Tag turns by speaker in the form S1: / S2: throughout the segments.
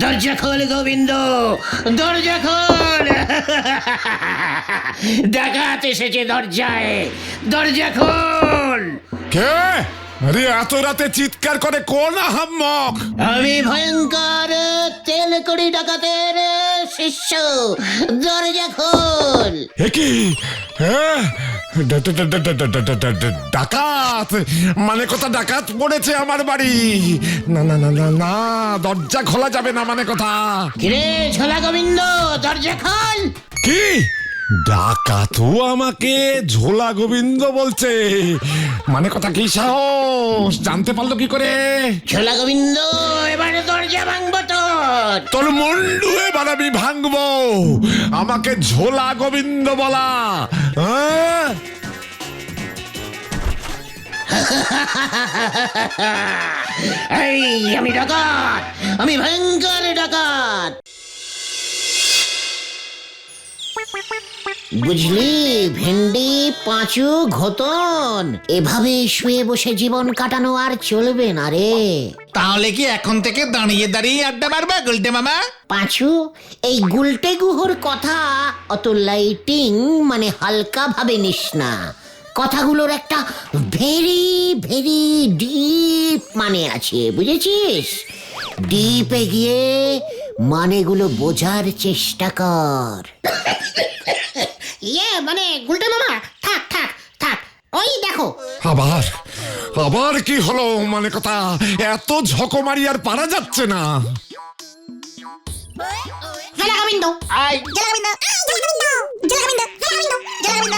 S1: দরজা খোল গোবিন্দ, দরজা খোল। ডাকাত এসেছে দরজায়, দরজা খোল।
S2: কে? আরে এত রাতে চিৎকার করে কোন আহাম্মক?
S1: আমি ভয়ঙ্কর তেলকড়ি ডাকাতের শিষ্য, দরজা খোল।
S2: কি? হ্যাঁ, ডাকাত মানে কথা, ডাকাত পড়েছে আমার বাড়ি। না না না না না, দরজা খোলা যাবে না মানে কথা।
S1: কিরে ঝোলা গোবিন্দ, দরজা খোল।
S2: কি? ডাকাতও আমাকে ঝোলা গোবিন্দ বলছে মানে কথা? কি সাহস, জানতে পারলো কি করে?
S1: ঝোলা গোবিন্দ, এবারে দরজা ভাঙবো তোর।
S2: তোর মুন্ডু এবার আমি ভাঙবো। আমাকে ঝোলা গোবিন্দ বলা, হ্যাঁ?
S1: এই আমি ডাকাত, আমি ভয়ঙ্কর ডাকাত। বুঝলি ভেন্ডি, পাঁচু, ঘোতন, এভাবে শুয়ে বসে জীবন কাটানো আর চলবে না রে।
S3: তাহলে কি এখন থেকে দাঁড়িয়ে দাঁড়িয়ে আড্ডা মারবে গুলটে মামা?
S1: পাঁচু, এই গুলটে গুহর কথা অত লাইটিং মানে হালকা ভাবে নিস না। কথাগুলোর একটা ভেরি ভেরি ডিপ মানে আছে, বুঝেছিস? ডিপে গিয়ে মানেগুলো বোঝার চেষ্টা কর।
S4: মানে গুলটে মামা, থাক থাক থাক, ওই দেখো।
S2: আবার আবার কি হলো মানে কথা? এত ঝকমারি আর পারা যাচ্ছে না।
S4: জেলা গোবিন্দ, জেলা গোবিন্দ, জেলা গোবিন্দ, জেলা গোবিন্দ, জেলা গোবিন্দ।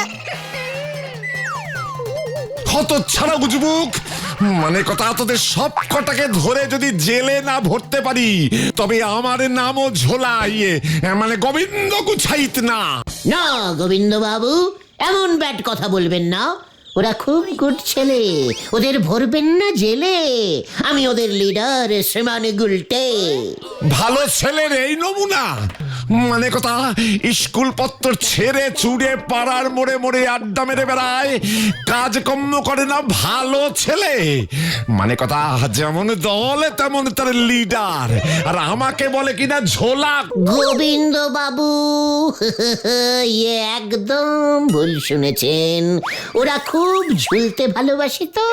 S2: কত ছাড়া বুঝবুক মানে কথা, তোদের সব কটাকে ধরে যদি জেলে না ভরতে পারি তবে আমার নামও ঝোলা, মানে গোবিন্দ গুছাইত না।
S1: না গোবিন্দ বাবু, এমন ব্যাড কথা বলবেন না। ওরা খুব গুড ছেলে, ওদের ভরবেন না জেলে। আমি ওদের লিডার শ্রীমান গুলটে।
S2: ভালো ছেলের এই নমুনা মানে কথা, স্কুল পত্র ছেড়ে চুড়ে পাড়ার মোড়ে মোড়ে আড্ডা মেরে বেড়ায়, কাজকর্ম করে না, ভালো ছেলে মানে কথা। যেমন দল তেমন তার লিডার, আর আমাকে বলে কিনা ঝোলা।
S1: গোবিন্দ বাবু, একদম ভুল শুনেছেন। ওরা খুব ঝুলতে ভালোবাসে তো।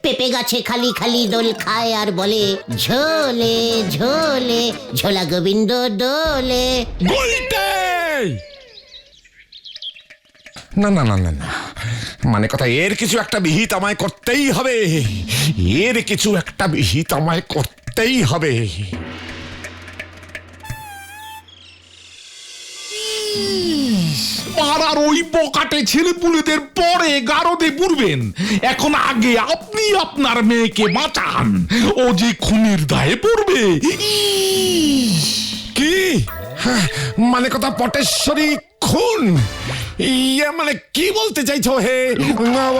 S1: পেঁপে গাছে খালি খালি দোল খায় আর বলে ঝোলে ঝোলে, ঝোলা গোবিন্দ দোলে।
S2: গুলটে! না না না না না, মানে কথা এর কিছু একটা বিহিত আমায় করতেই হবে। এর কিছু একটা বিহিত আমায় করতেই হবে।
S3: পাড়ার ওই বকাটে ছেলেপুলেদের পরে গারদে পুরবেন, এখন আগে আপনি আপনার মেয়েকে বাঁচান, ও যে খুনের দায়ে পড়বে।
S2: কি? হ্যাঁ, মানে কথা পটেশ্বরী খুন? মানে কি বলতে চাইছো হে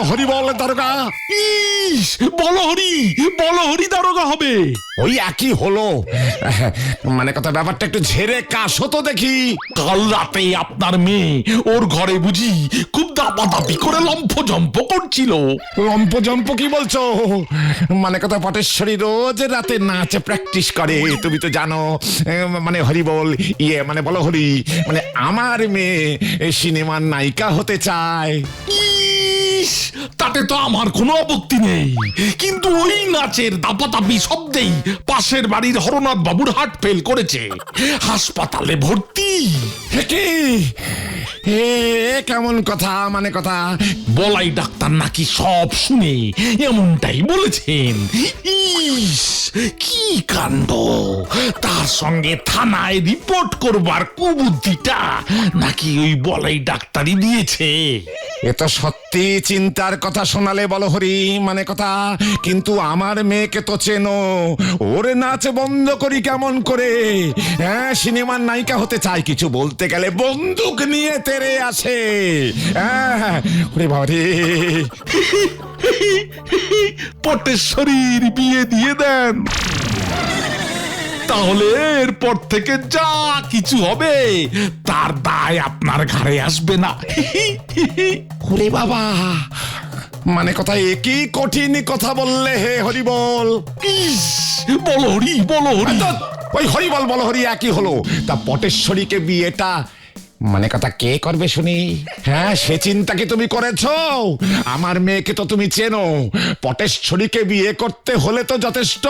S2: হরি বল দারোগা?
S3: বলো হরি দারোগা হবে।
S2: ওই একই হলো মানে কথা। ব্যাপারটা একটু ঝেড়ে কাশো তো দেখি।
S3: কাল রাতে আপনার মেয়ে ওর ঘরে বুঝি খুব দাপাদাপি করে লম্ফজম্প করছিল।
S2: লম্পজম্প কি বলছো? মানে কথা পটেশ্বরী রোজ রাতে নাচে প্র্যাকটিস করে, তুমি তো জানো। মানে হরি বল, মানে বলো হরি, মানে আমার মেয়ে সিনেমার নায়িকা হতে চায়।
S3: তাতে তো আমার কোনো আপত্তি নেই, কিন্তু ওই নাচের দাপাদাপি শব্দেই পাশের বাড়ির হরনাথ বাবুর হার্ট ফেল করেছে, হাসপাতালে ভর্তি।
S2: কি? এ কেমন কথা মানে কথা?
S3: বলাই ডাক্তার নাকি সব শুনে এমনটাই বলেছেন। ইস, কি কাণ্ড! তার সঙ্গে থানায় রিপোর্ট করবার কুবুদ্ধিটা নাকি ওই বলাই ডাক্তারই দিয়েছে।
S2: এ তো সত্যি চিন্তার কথা শোনালে বলো হরি মানে কথা। কিন্তু আমার মেয়েকে তো চেনো, ওর নাচ বন্ধ করি কেমন করে? হ্যাঁ, সিনেমার নায়িকা হতে চায়, কিছু বলতে গেলে বন্দুক নিয়ে তেড়ে আসে। হ্যাঁ, ওরে বাবা রে।
S3: পটেশ্বরীর বিয়ে দিয়ে দেন, তাহলে এরপর থেকে যা কিছু হবে তার দায় আপনার ঘাড়ে আসবে না।
S2: ওরে বাবা, মানে কথা একই কঠিন কথা বললে হে হরি বল।
S3: ইস, বলো হরি, বলো হরি।
S2: ধ্যাৎ, ওই হরি বল বল হরি একই হলো। তা পটেশ্বরীকে বিয়েটা মানে কথা কে করবে শুনি? হ্যাঁ, সে চিন্তা কি তুমি করেছো? আমার মেয়েকে তো তুমি চেনো। পটেশ্বরীকে বিয়ে করতে হলে তো যথেষ্ট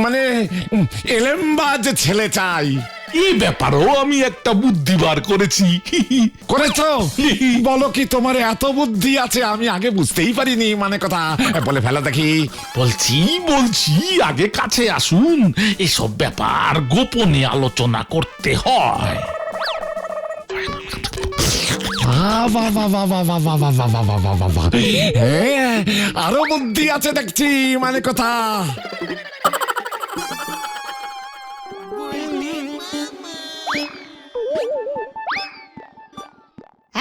S2: মানে এলেমবাজ ছেলে চাই।
S3: এই ব্যাপারেও আমি একটা বুদ্ধি বার করেছি।
S2: করেছো? বলো কি তোমার এত বুদ্ধি আছে, আমি আগে বুঝতেই পারিনি। মানে কথা বলে ফেলা দেখি।
S3: বলছি আগে কাছে আসুন, এসব ব্যাপার গোপনে আলোচনা করতে হয়।
S2: হ্যাঁ, আরো বুদ্ধি আছে দেখছি। মানে কথা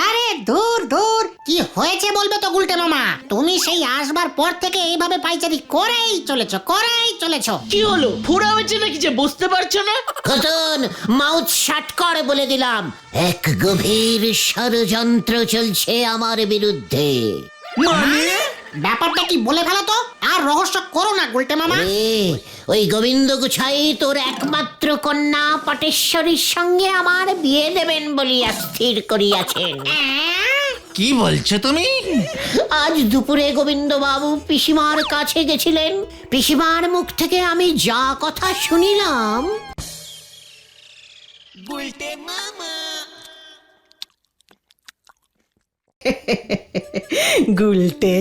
S4: আরে দূর দূর, কি হয়েছে বলবে তো গুলটে মামা। তুমি সেই আসবার পর থেকে এইভাবে পাইচারি করেই চলেছো।
S5: কি হলো, ফোড়া হয়েছে নাকি যে বুঝতে পারছো না?
S1: খতন, মাউথ শাট করে বলে দিলাম, এক গভীর ষড়যন্ত্র চলছে আমার বিরুদ্ধে।
S5: মানে
S4: ব্যাপারটা কি বলে ফেলো তো, আর রহস্য করো না গুলটে মামা।
S1: ওই গোবিন্দ গুছাই তোর একমাত্র কন্যা পটেশ্বরীর সঙ্গে আমার বিয়ে দেবেন বলিয়া স্থির করিয়াছেন।
S5: কি বলছো তুমি?
S1: আজ দুপুরে গোবিন্দ বাবু পিসিমার কাছে গেছিলেন। পিসিমার মুখ থেকে আমি যা কথা শুনিলাম।
S6: গুলটে,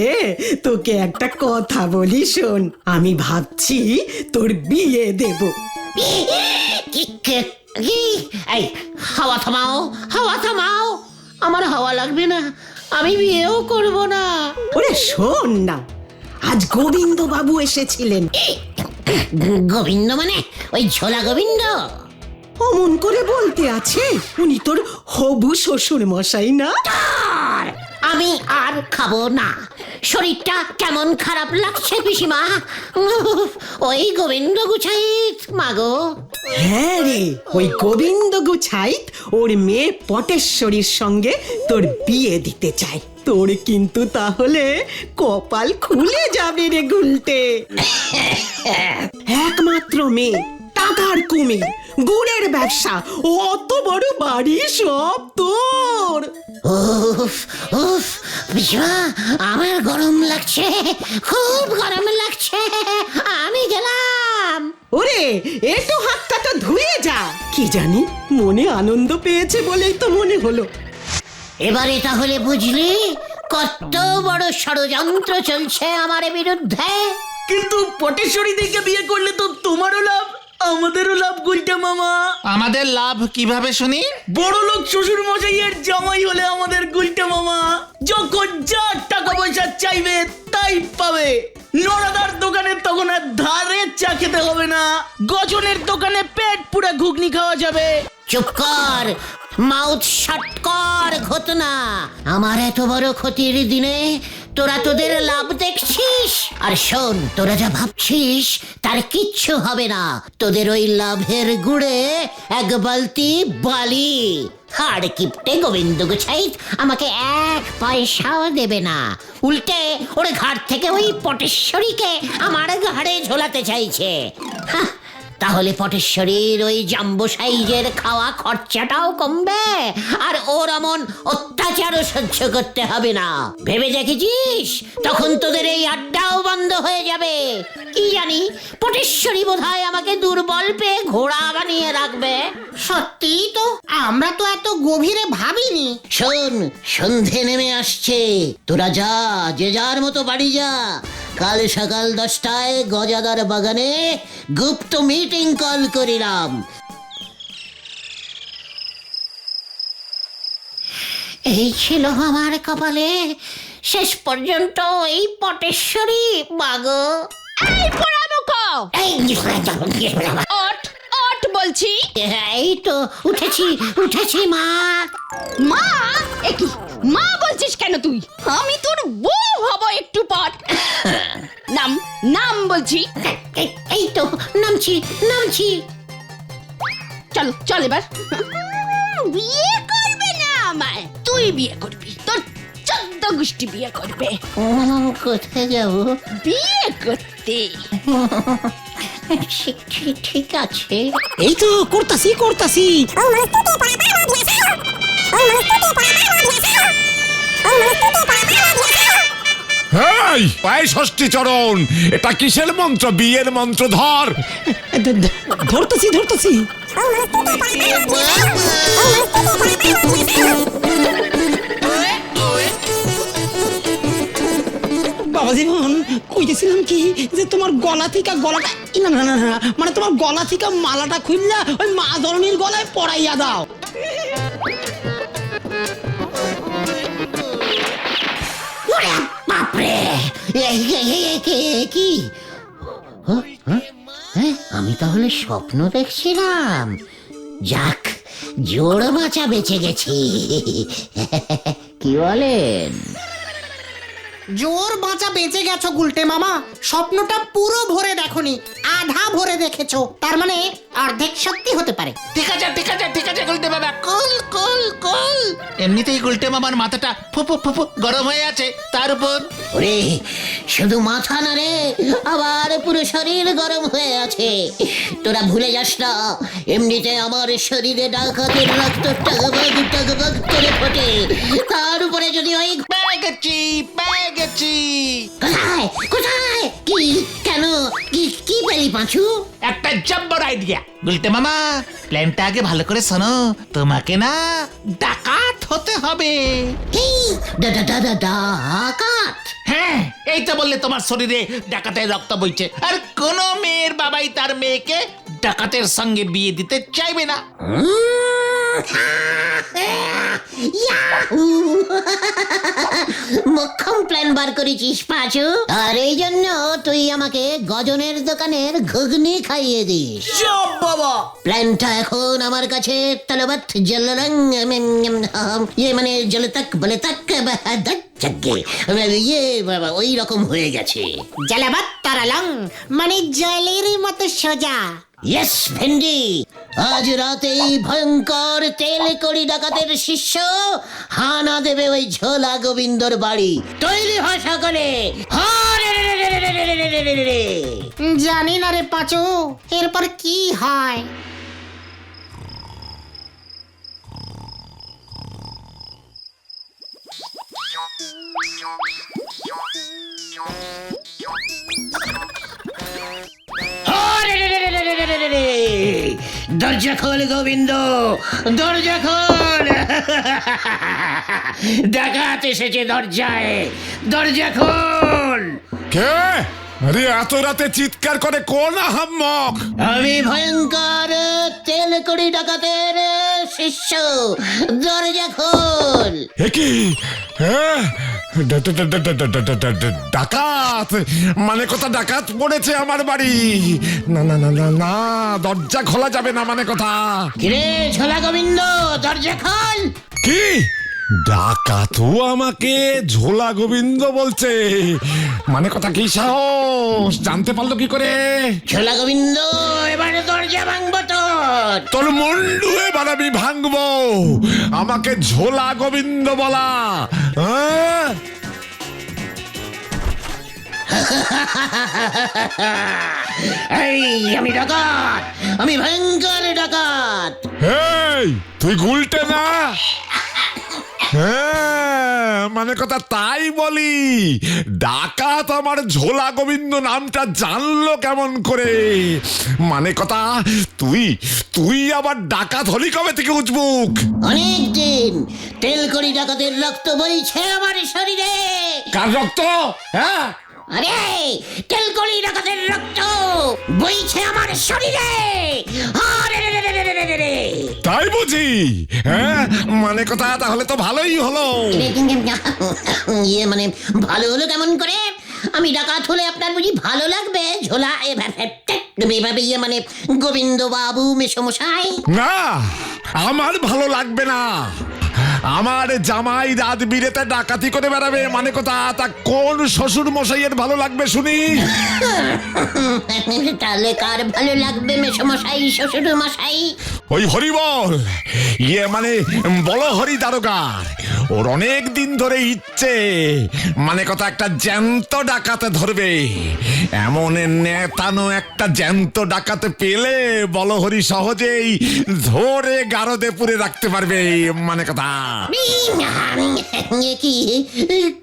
S6: তোকে একটা কথা বলি শোন। আমি ভাবছি তোর বিয়ে দেব।
S1: এই হাওয়া থামাও, আমার হাওয়া লাগবে না, আমি বিয়েও করব না।
S6: ওরে শোন না, আজ গোবিন্দ বাবু এসেছিলেন।
S1: গোবিন্দ মানে ওই ঝোলা গোবিন্দ?
S6: অমন করে বলতে আছে, উনি তোর হবু শ্বশুর মশাই না?
S1: আমি আর খাবো না, শরীরটা কেমন খারাপ লাগছে পিসিমা। ওই গোবিন্দ গুছাইত মাগো।
S6: হ্যাঁ রে, ওই গোবিন্দ গুছাইত ওর মেয়ে পটেশ্বরীর সঙ্গে তোর বিয়ে দিতে চায়। তোর কিন্তু তাহলে কপাল খুলে যাবে রে গুলটে। একমাত্র মেয়ে, টাকার কুমির, গুড়ের ব্যবসা, অত বড় বাড়ি সব তোর।
S1: উফ উফ পিসিমা, আমার গরম লাগছে, খুব গরম লাগছে, আমি গেলাম।
S6: ওরে, একটু হাতটা তো ধুয়ে যা। কি জানি মনে আনন্দ পেয়েছে বলেই তো মনে হলো।
S1: এবারে তাহলে বুঝলি কত বড় ষড়যন্ত্র চলছে আমার বিরুদ্ধে।
S5: কিন্তু পটেশ্বরী দিকে বিয়ে করলে তো তোমারও লাভ, আমাদেরও লাভ গুলটে মামা।
S7: আমাদের লাভ কিভাবে শুনি?
S5: বড় লোক শ্বশুর মশাইয়ের জামাই হলে আমাদের গুলটে মামা যখন যা টাকা পয়সা চাইবে তাই পাবে। নড়াদার দোকানে তখন আর ধারে চা খেতে হবে না, গজনের দোকানে পেট পুরা ঘুগনি খাওয়া যাবে।
S1: চুপ কর, মাউথ শাট কর ঘটনা। আমার এত বড় ক্ষতির দিনে তোরা তোদের লাভ দেখছিস। আর শোন, তোরা যা ভাবছিস তার কিচ্ছু হবে না। তোদের ওই লাভের গুড়ে এক বালতি বালি। আর কিপটে গোবিন্দ গুছাইত আমাকে এক পয়সাও দেবে না, উল্টে ওর ঘাট থেকে ওই পটেশ্বরীকে আমার ঘাড়ে ঝোলাতে চাইছে। হাহ, তাহলে পটেশ্বরীর ওই জাম্বো সাইজের খাওয়া খরচাটাও কমবে, আর ওর এমন অত্যাচারও সহ্য করতে হবে না। ভেবে দেখেছিস? তখন তোদের এই আড্ডাও বন্ধ হয়ে যাবে। কি জানি, পটেশ্বরী বোধহয় আমাকে দুর্বল পেয়ে ঘোড়া বানিয়ে রাখবে।
S4: সত্যি তো, আমরা তো এত গভীরে ভাবিনি।
S1: শোন, সন্ধে নেমে আসছে, তোরা যা, যে যার মতো বাড়ি যা। কাল সকাল 10টায় গজাদার বাগানে গুপ্ত মিটিং কল করিলাম। এই ছিল আমার কপালে, শেষ পর্যন্ত এই পটেশ্বরী মাগো।
S8: এই পোড়ামুখ,
S1: এই
S8: ওঠ বলছি।
S1: এই তো উঠেছি মা।
S8: মা? একই মা বলছিস কেন তুই? আমি তোর বউ হব একটু পর। নাম বলছি।
S1: এই তো নামছি।
S8: চল চল এবার বিয়ে করবে না আমায়, তুই বিয়ে করবি, তোর 14 গোষ্ঠী বিয়ে করবে।
S1: কোথায় যাবো?
S8: বিয়ে করতে
S1: ঠিক আছে।
S6: এই তো করতাছি করতাছি।
S2: হেই, পায়ে ষষ্ঠী চরণ, এটা কিসের মন্ত্র? বিয়ের মন্ত্র ধর।
S6: ধরতাছি ধরতাছি। বাবা জীবন, কইতেছিলাম কি যে তোমার গলা থেকে গলাটা না না না না, মানে তোমার গলা থেকে মালাটা খুললা ওই মা ধরনীর গলায় পরাইয়া দাও।
S1: বাপরে, কি? আমি তাহলে স্বপ্ন দেখছিলাম। যাক, জোড় মাচা বেঁচে গেছি। কি বলেন?
S4: জোর বাঁচা বেঁচে গেছো গুলটে মামা। স্বপ্নটা পুরো ভরে দেখোনি, আধা ভরে দেখেছো। তার মানে অর্ধেক সত্যি হতে পারে।
S7: ঠিক আছে ঠিক আছে ঠিক আছে গুলটে বাবা, কুল কুল কুল। এমনিতেই গুলটে মামার মাথাটা ফুপু ফুপু গরম হয়ে আছে, তার উপর
S1: ওরে, শুধু মাথা না রে, আবার পুরো শরীর গরম হয়ে আছে। তোরা ভুলে যাস না, এমনিতে আমার শরীরে ডাকাতের রক্ত টগবগ টগবগ করে ফোটে। তার উপরে যদি ওই
S7: পেয়ে গেছি পেয়ে গেছি।
S1: কোথায় কোথায়, কি, কেন, কি পেলি পাঁচু?
S7: একটা জব্বর আইডিয়া গুলটে মামা, প্ল্যানটা আগে ভালো করে শোনো। তোমাকে না ডাকাত হতে হবে।
S1: কি? ডাকাত?
S7: হ্যাঁ, এই তো বললে তোমার শরীরে ডাকাতের রক্ত বইছে, আর কোন মেয়ের বাবাই তার মেয়েকে ডাকাতের সঙ্গে বিয়ে দিতে চাইবে না।
S1: মক্ষম প্ল্যান বার করেছিস পাঁচু, আর এই জন্য তুই আমাকে গজনের দোকানের ঘুগনি খাইয়ে দিস।
S5: সব বাবা,
S1: প্ল্যানটা এখন আমার কাছে তলবৎ জলরং, ইয়ে মানে জলতক বলে তক ইয়ে বাবা, ওই রকম হয়ে গেছে।
S4: জালাবাত তারালং, মানে জলের মতো সোজা।
S1: ইয়েস ভেন্ডি, আজ রাতেই ভয়ঙ্কর তেল কড়ি ডাকাতের শিষ্য হানা দেবে ওই ঝোলা গোবিন্দর বাড়ি। তৈরি হয় সকলে।
S4: জানি না রে পাঁচু, এরপর কি হয়।
S1: দরজা খোল গোবিন্দ, দরজা খোল। ডাকাত এসেছে দরজায়, দরজা খোল।
S2: কে? আরে এত রাতে চিৎকার করে কোন আহাম্মক?
S1: আমি ভয়ঙ্কর তেল কড়ি ডাকাতের শিষ্য, দরজা খোল।
S2: কি? ডাকাত? মানে কথা ডাকাত পড়েছে আমার বাড়ি? না না না না না, দরজা খোলা যাবে না, মানে কথা।
S1: কিরে ঝোলা গোবিন্দ, দরজা খোল।
S2: কি? ডাকাতও আমাকে ঝোলা গোবিন্দ বলছে? মানে কথা, কি সাহস? জানতে পারলো কি করে?
S1: ঝোলা গোবিন্দ, এবারে দরজা ভাঙবো তোর।
S2: তোর মুন্ডু এবার আমি ভাঙবো। আমাকে ঝোলা গোবিন্দ বলা, হ্যাঁ?
S1: এই আমি ডাকাত, আমি ভয়ঙ্কর ডাকাত।
S2: এই তুই গুলটে না? হ্যাঁ, মানে কথা তাই বলি। ডাকাত আমার ঝোলা গোবিন্দ নামটা জানলো কেমন করে? মানে কথা, তুই আবার ডাকাত হলি কবে থেকে উজবুক?
S1: অনেকদিন। তেল কড়ি ডাকাতের রক্ত বইছে আমার শরীরে।
S2: কার রক্ত? হ্যাঁ,
S1: আরে তেল কড়ি ডাকাতের রক্ত বইছে আমার শরীরে।
S2: তাই বুঝি? হ্যাঁ, মানে কথা তাহলে তো ভালোই হলো।
S1: ইয়ে মানে ভালো হলো কেমন করে? আমি ডাকাত হলে আপনার বুঝি ভালো লাগবে? ঝোলা এভাবে ইয়ে মানে গোবিন্দ বাবু মেসমশাই।
S2: না, আমার ভালো লাগবে না। আমার জামাই রাত বিরেতে ডাকাতি করে বেড়াবে মানে কথা, তা কোন শ্বশুর মশাইয়ের ভালো লাগবে শুনি?
S1: তাহলে কার ভালো লাগবে মেসমশাই শ্বশুর মশাই?
S2: ওই হরিবল, ইয়ে মানে বলো হরি দারোগার, ওর অনেক দিন ধরে ইচ্ছে মানে কথা একটা জ্যান্ত ডাকাতে ধরবে। এমন নেতানো একটা জ্যান্ত ডাকাতে পেলে বলো হরি সহজেই ধরে গারদে পুরে রাখতে পারবে মানে কথা।
S1: এ কি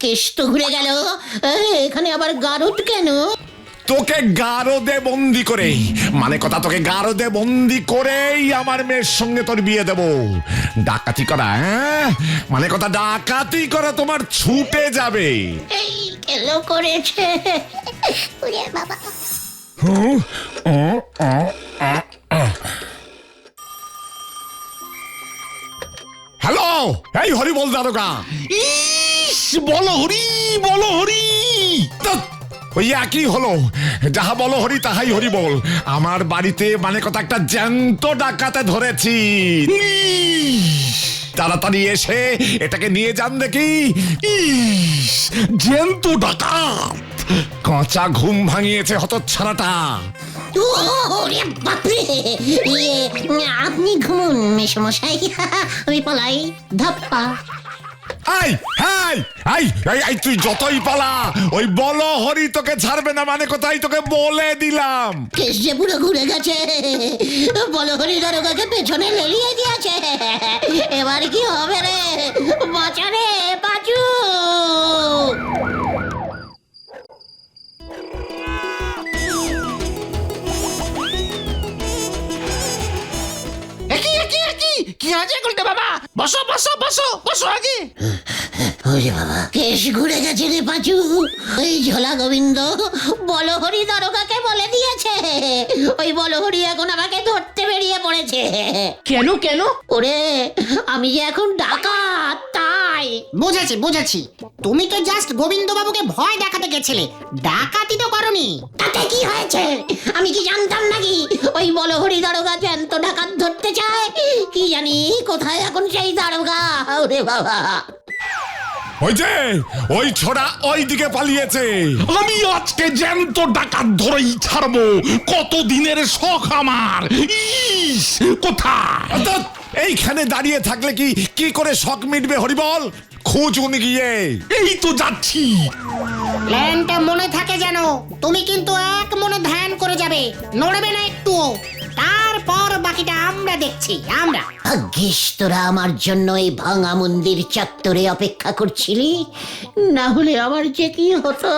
S1: কেষ্ট তো ঘুরে গেল, এখানে আবার গারদ কেন?
S2: তোকে গারদে বন্দি করে মানে কথা, তোকে গারদে বন্দি করেই আমার মেয়ের সঙ্গে তোর বিয়ে দেব। ডাকাতি করা, হ্যাঁ মানে কথা, ডাকাতি করা তোমার ছুটে যাবে।
S1: এই কেন করেছে ওরে বাবা।
S2: হ্যালো, এই হরিবল দারোগা।
S3: ইস, বলো হরি, বলো হরি।
S2: ধ্যাৎ, ওই একই হলো, যাহা বলো হরি তাহাই হরি বল। আমার বাড়িতে মানে কথা একটা জ্যান্ত ডাকাতে ধরেছি। তাড়াতাড়ি এসে এটাকে নিয়ে যান দেখি।
S3: ইস, জ্যান্ত ডাকাত।
S2: কাঁচা ঘুম ভাঙিয়েছে হতচ্ছাড়াটা।
S1: ওরে বাপরে, আপনি ঘুমুন মেসমশাই, আমি পলাই ধাপ্পা।
S2: I hi I I I, তুই যতই পালা ওই বলো হরি তোকে ছাড়বে না মানে কোথায়, তোকে বলে দিলাম।
S1: কেস যে পুরো ঘুরে গেছে, বলো হরি দারোগাকে পেছনে লেলিয়ে দিয়েছে। এবার কি হবে রে? বাঁচা রে বাঁচু।
S7: কি আছে গুলটে বাবা? বসো বসো বসো বসো আগে।
S1: ওরে বাবা, কেস ঘুরে গেছে রে পাঁচু। ওই ঝোলা গোবিন্দ বলহরি দারোগাকে বলে দিয়েছে, ওই বলহরি এখন আমাকে ধরতে বেরিয়ে পড়েছে।
S5: কেন কেন?
S1: ওরে আমি যে এখন ডাকাত তাই।
S4: বুঝেছি বুঝেছি, তুমি তো জাস্ট গোবিন্দ বাবুকে ভয় দেখাতে গেছিলে, ডাকাতি তো করনি।
S1: তাতে কি হয়েছে? আমি কি জানতাম নাকি ওই বলহরি দারোগা জ্যান্ত ডাকাত ধরতে চায়? কি জানি কোথায় এখন সেই দারোগা। ওরে বাবা,
S2: ওই যে ওই ছোড়া ওই দিকে পালিয়েছে।
S3: আমি আজকে জ্যান্ত ডাকাত ধরেই ছাড়বো, কত দিনের শখ আমার। ইস, কোথায়?
S2: অর্থাৎ এইখানে দাঁড়িয়ে থাকলে কি কি করে শখ মিটবে হরিবল? খুঁজুন গিয়ে।
S3: এই তো যাচ্ছি।
S4: প্ল্যানটা মনে থাকে যেন, তুমি কিন্তু এক মনে ধ্যান করে যাবে, নড়বে না একটুও। তারপর বাকিটা আমরা দেখছি, আমরা।
S1: ভাগ্যিস তোরা আমার জন্য এই ভাঙা মন্দির চত্বরে অপেক্ষা করছিলি, না হলে আমার যে কি হতো।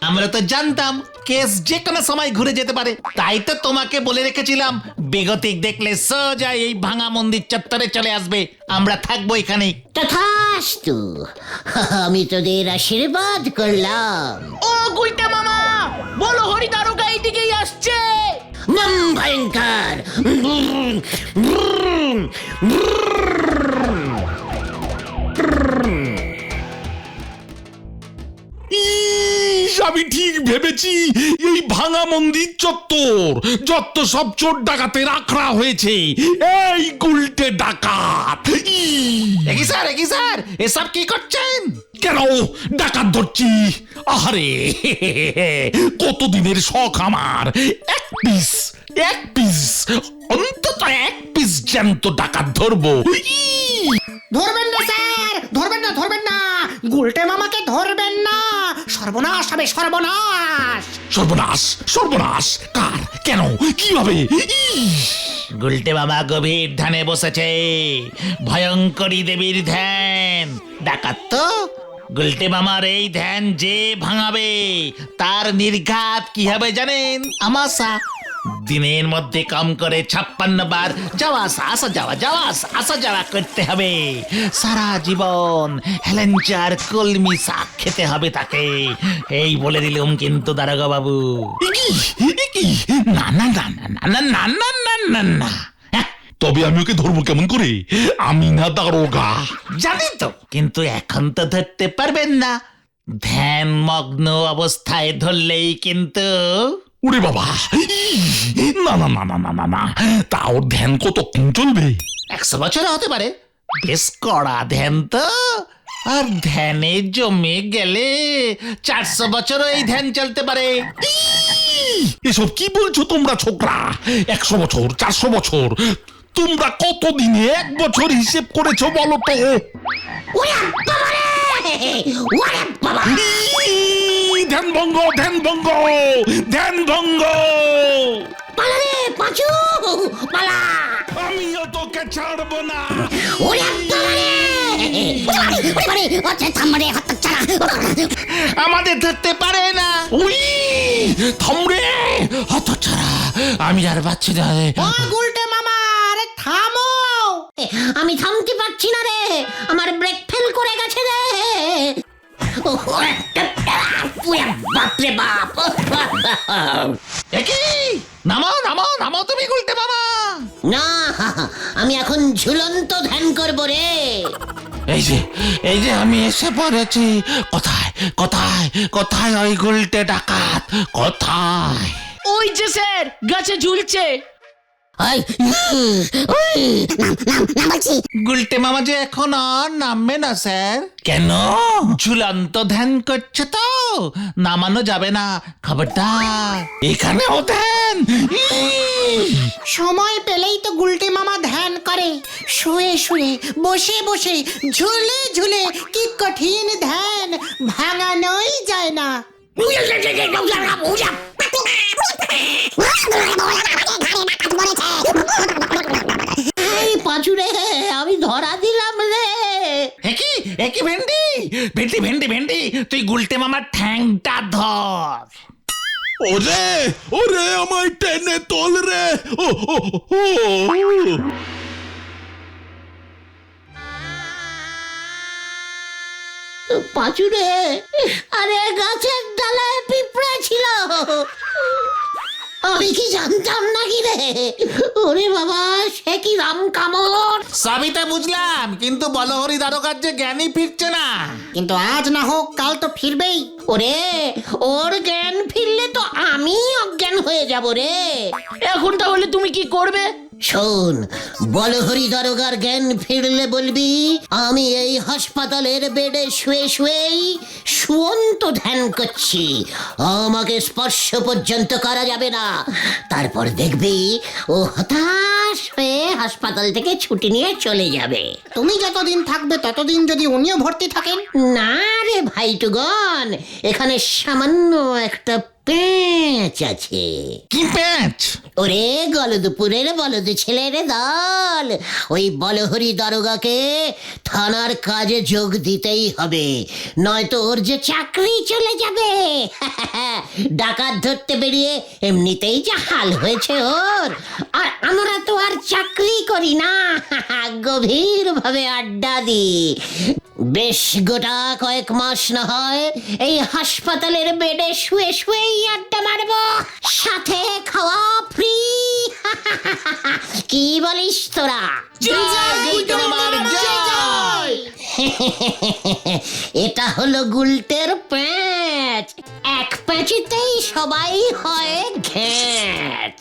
S7: আমরা তো জানতাম কেস যে কোনো সময় ঘুরে যেতে পারে, তাই তো তোমাকে বলে রেখেছিলাম বেগতিক দেখলে সোজা এই ভাঙা মন্দির চত্বরে চলে আসবে, আমরা থাকবো এখানে।
S1: তথাস্তু, আমি তোদের আশীর্বাদ করলাম।
S5: ও গুলটে মামা, বলো হরি দারোগা এইদিকেই আসছে।
S1: মম ভয়ঙ্কর।
S3: ইস, আমি ঠিক ভেবেছি এই ভাঙা মন্দির চত্বর যত সব চোর ডাকাতের আখড়া হয়েছে এই গুলটে ডাকাত।
S7: একই স্যার এসব কি করছেন?
S3: কেন ডাকাত ধরছি? আরে কতদিনের শখ আমার, এক পিস অন্তত এক পিস জ্যান্ত ডাকাত ধরবো।
S4: ধরবেন না স্যার, ধরবেন না, গুলটে মামাকে ধরবেন না, সর্বনাশ হবে, সর্বনাশ।
S3: সর্বনাশ কার, কেন, কিভাবে?
S7: গুলটে বাবা গভীর ধ্যানে বসেছে, ভয়ঙ্করী দেবীর ধ্যান। ডাকাত তো গুলটে মামার এই ধ্যান যে ভাঙাবে তার নির্ঘাত কি হবে জানেন? আমাশা। দিনের মধ্যে কম করে 56 বার যাওয়া আসা যাওয়া করতে হবে। সারা জীবন হেলেঞ্চার কলমি শাক খেতে হবে তাকে। এই বলে দিলুম কিন্তু দারোগা বাবু। না
S3: তবে আমি ওকে ধরবো কেমন করে? আমি না দারোগা।
S7: জানি তো, কিন্তু এখন তো ধরতে পারবেন না। ধ্যান মগ্ন অবস্থায় ধরলেই কিন্তু।
S3: ওরে বাবা, না তা ওর ধ্যান কতক্ষণ চলবে?
S7: 100 বছর হতে পারে, বেশ কড়া ধ্যান তো, আর ধ্যানে জমে গেলে 400 বছরও এই ধ্যান চলতে পারে।
S3: এসব কি বলছো তোমরা ছোকরা? 100 বছর, 400 বছর, তোমরা কতদিনে 1 বছর হিসেব করেছো বলো তো?
S1: ওরে বাবারে! ওরে বাবা!
S3: ধ্যান ভঙ্গ, ধ্যান ভঙ্গ, ধ্যান ভঙ্গ!
S1: পালা রে পাঁচু, পালা!
S3: আমিও তোকে ছাড়বো না।
S1: ওরে বাবারে! ওরে বাবারে! ওরে থামরে হতচ্ছাড়া!
S7: আমাদের ধরতে পারে না।
S3: উই, থামরে হতচ্ছাড়া, আমি আর পাচ্ছি না রে।
S4: ও গুলটে মামা, আরে থামো!
S1: আমি থামতে পারছি না রে, আমার ব্রেক ফেল করে গেছে রে। ওরে বাপরে বাপ!
S7: একি নামো নামো নামো তুমি গুলটে মামা।
S1: না, আমি এখন ঝুলন্ত ধ্যান করব রে।
S7: এই যে আমি এসে পড়েছি। কোথায় কোথায় কোথায় ওই গুলটে ডাকাত? কোথায়?
S5: ওই যে স্যার গাছে ঝুলছে।
S7: গুলটে মামা যে এখন আর নামবে না স্যার। কেন? ঝুলন্ত ধ্যান করছে তো, নামানো যাবে না, খবরদার। এখানেও ধ্যান?
S4: সময় পেলেই তো গুলটে মামা ধ্যান করে, শুয়ে শুয়ে, বসে বসে, ঝুলে ঝুলে, কি কঠিন ধ্যান, ভাঙানোই যায় না।
S1: এই পাঁচু রে, আমি ধরা দিলাম রে।
S7: একই একই ভেন্ডি ভেন্ডি ভেন্ডি ভেন্ডি, তুই গুলটে মামার ঠ্যাংটা ধর।
S3: ওরে ওরে, আমায় টেনে তোল রে। ও ও ও,
S1: পাঁচু রে, আরে গাছের ডালায় পিঁপড়া ছিল, আমি কি জানতাম নাকি রে? ওরে বাবা, সে কি রাম কামড়!
S7: সবই তো বুঝলাম, কিন্তু বলহরি দারোগার যে জ্ঞানই ফিরছে না।
S4: কিন্তু আজ না হোক কাল তো ফিরবেই।
S1: ওরে, ওর জ্ঞান ফিরলে তো আমি অজ্ঞান হয়ে যাব রে।
S5: এখন তাহলে তুমি কি করবে?
S1: শোন, বলহরি দারোগার জ্ঞান ফিরলে বলবি আমি এই হাসপাতালের বেডে শুয়ে শুয়েই শুয়ন্ত ধ্যান করছি, আমাকে স্পর্শ পর্যন্ত করা যাবে না। তারপর দেখবি ও হতাশ হয়ে হাসপাতাল থেকে ছুটি নিয়ে চলে যাবে।
S4: তুমি যতদিন থাকবে ততদিন যদি উনিও ভর্তি থাকেন।
S1: না রে ভাইটুগন, এখানে সামান্য একটা পেঁচ আছে।
S7: কি প্যাঁচ?
S1: ওরে গলদপুরের বলদ ছেলের দল, ওই বলহরি দারোগাকে থানার কাজে যোগ দিতেই হবে, নয়তো ওর যে চাকরি চলে যাবে। ডাকাত ধরতে বেরিয়ে এমনিতেই যা হাল হয়েছে ওর, আর আমরা তো আর চাকরি করি না, গভীর ভাবে আড্ডা দিই। বেশ গোটা কয়েক মাস না হয় এই হাসপাতালের বেডে শুয়ে শুয়েই আড্ডা মারবো, সাথে খাওয়া ফ্রি। কি বলিস তোরা? এটা হলো গুলটের প্যাঁচ, এক প্যাঁচিতেই সবাই হয় ঘ্যাঁচ।